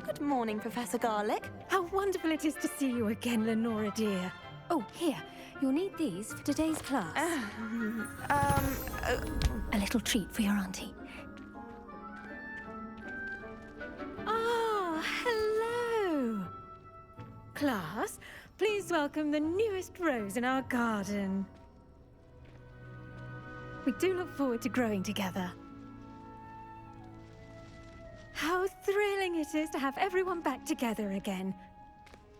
Good morning, Professor Garlic. How wonderful it is to see you again, Lenora dear. Oh, here. You'll need these for today's class. A little treat for your auntie. Ah, hello. Class, please welcome the newest rose in our garden. We do look forward to growing together. How thrilling it is to have everyone back together again.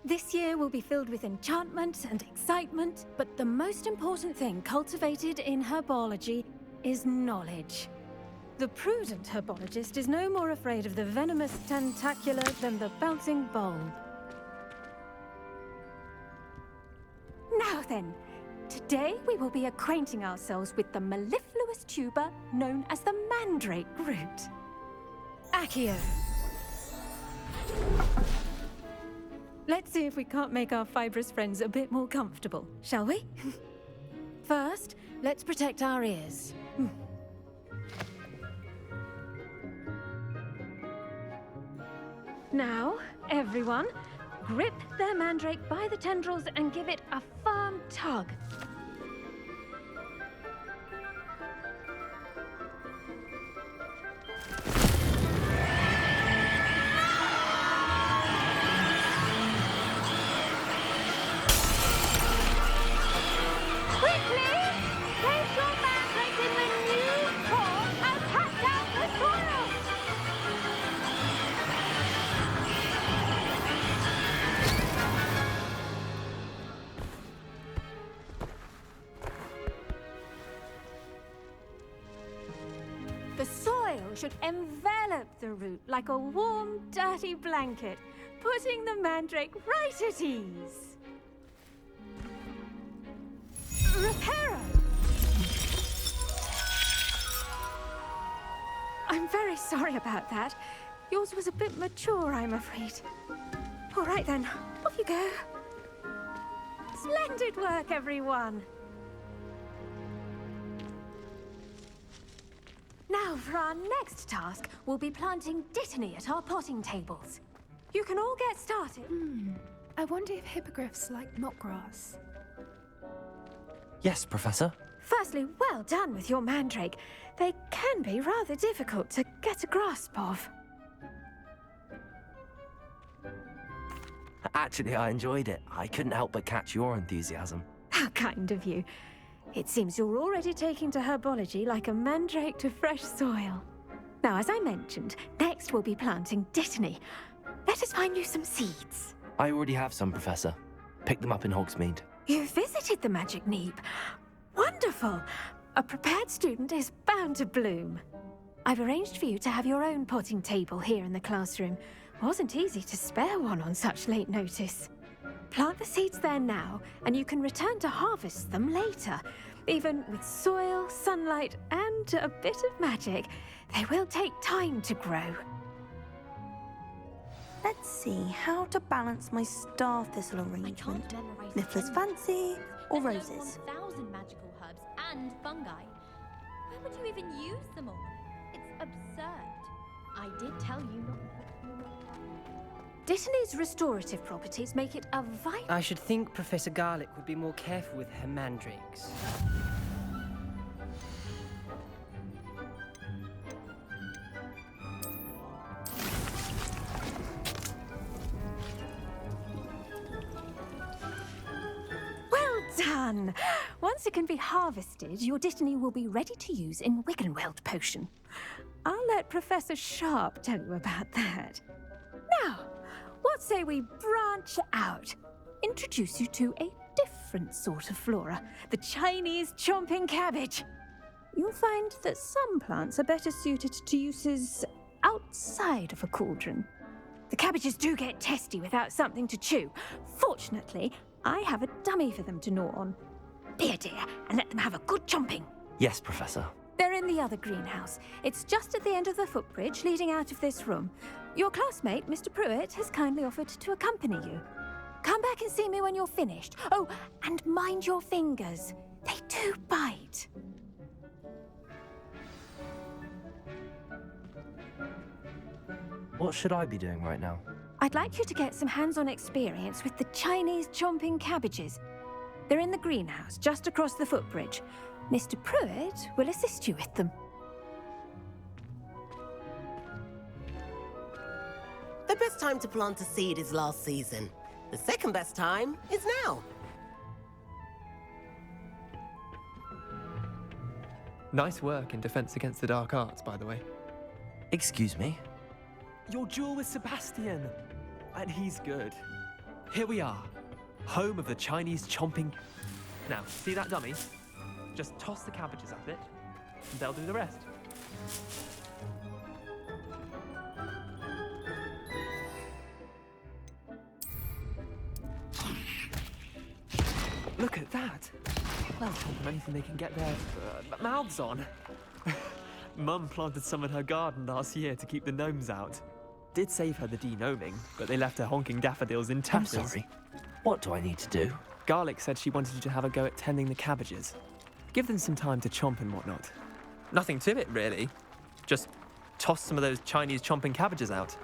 This year will be filled with enchantment and excitement, but the most important thing cultivated in herbology is knowledge. The prudent herbologist is no more afraid of the venomous tentacula than the bouncing bulb. Now then, today we will be acquainting ourselves with the mellifluous tuber known as the mandrake root. Accio. Let's see if we can't make our fibrous friends a bit more comfortable, shall we? First, let's protect our ears. Now, everyone, grip their mandrake by the tendrils and give it a firm tug. The soil should envelop the root like a warm, dirty blanket, putting the mandrake right at ease. Reparo! I'm very sorry about that. Yours was a bit mature, I'm afraid. All right then, off you go. Splendid work, everyone. Now, for our next task, we'll be planting dittany at our potting tables. You can all get started. I wonder if hippogriffs like knotgrass. Yes, Professor. Firstly, well done with your mandrake. They can be rather difficult to get a grasp of. Actually, I enjoyed it. I couldn't help but catch your enthusiasm. How kind of you. It seems you're already taking to herbology like a mandrake to fresh soil. Now, as I mentioned, next we'll be planting dittany. Let us find you some seeds. I already have some, Professor. Picked them up in Hogsmeade. You visited the Magic Neep. Wonderful! A prepared student is bound to bloom. I've arranged for you to have your own potting table here in the classroom. Wasn't easy to spare one on such late notice. Plant the seeds there now, and you can return to harvest them later. Even with soil, sunlight, and a bit of magic, they will take time to grow. Let's see how to balance my star thistle arrangement. Niffler's fancy or roses? 1,000 magical herbs and fungi. Where would you even use them all? It's absurd. I did tell you not. Dittany's restorative properties make it a vital... I should think Professor Garlic would be more careful with her mandrakes. Well done! Once it can be harvested, your dittany will be ready to use in Wiggenweld potion. I'll let Professor Sharp tell you about that. Now, what say we branch out? Introduce you to a different sort of flora, the Chinese chomping cabbage. You'll find that some plants are better suited to uses outside of a cauldron. The cabbages do get testy without something to chew. Fortunately, I have a dummy for them to gnaw on. Here, dear, and let them have a good chomping. Yes, Professor. They're in the other greenhouse. It's just at the end of the footbridge leading out of this room. Your classmate, Mr. Pruitt, has kindly offered to accompany you. Come back and see me when you're finished. Oh, and mind your fingers. They do bite. What should I be doing right now? I'd like you to get some hands-on experience with the Chinese chomping cabbages. They're in the greenhouse, just across the footbridge. Mr. Pruitt will assist you with them. The best time to plant a seed is last season. The second best time is now. Nice work in Defense Against the Dark Arts, by the way. Excuse me? Your duel with Sebastian! And he's good. Here we are, home of the Chinese chomping... Now, see that dummy? Just toss the cabbages at it, and they'll do the rest. Look at that! Well, chomp anything they can get their mouths on. Mum planted some in her garden last year to keep the gnomes out. Did save her the de-gnoming, but they left her honking daffodils in I'm tatters. sorry. What do I need to do? Garlic said she wanted you to have a go at tending the cabbages. Give them some time to chomp and whatnot. Nothing to it, really. Just toss some of those Chinese chomping cabbages out.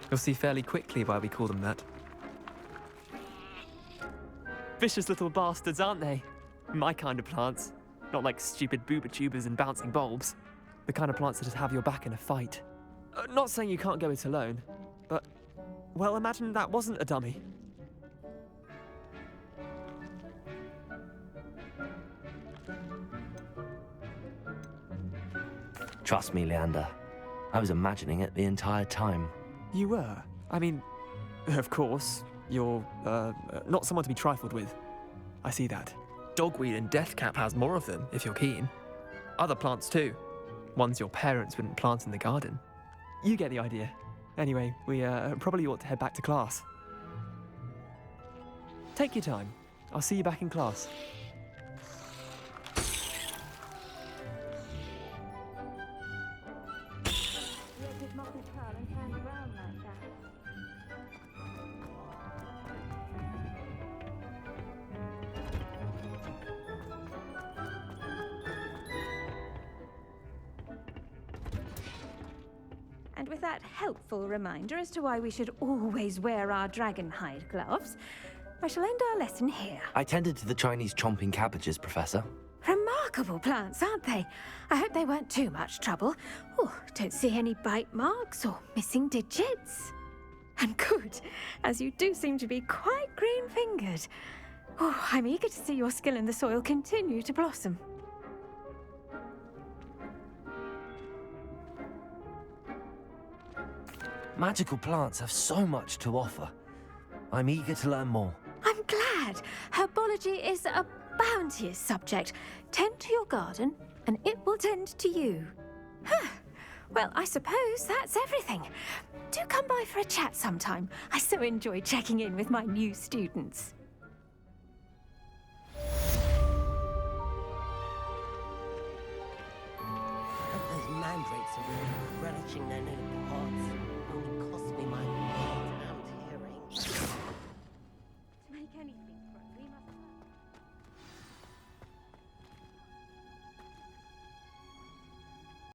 You'll see fairly quickly why we call them that. Vicious little bastards, aren't they? My kind of plants. Not like stupid booba tubers and bouncing bulbs. The kind of plants that have your back in a fight. Not saying you can't go it alone, but... Well, imagine that wasn't a dummy. Trust me, Leander. I was imagining it the entire time. You were? I mean, of course, you're, not someone to be trifled with. I see that. Dogweed and deathcap has more of them, if you're keen. Other plants too. Ones your parents wouldn't plant in the garden. You get the idea. Anyway, we probably ought to head back to class. Take your time. I'll see you back in class. And with that helpful reminder as to why we should always wear our dragon hide gloves, I shall end our lesson here. I tended to the Chinese chomping cabbages, Professor. Remarkable plants, aren't they? I hope they weren't too much trouble. Oh, don't see any bite marks or missing digits. And good, as you do seem to be quite green-fingered. Oh, I'm eager to see your skill in the soil continue to blossom. Magical plants have so much to offer. I'm eager to learn more. I'm glad. Herbology is a bounteous subject. Tend to your garden, and it will tend to you. Huh. Well, I suppose that's everything. Do come by for a chat sometime. I so enjoy checking in with my new students. Those mandrakes are really relishing their new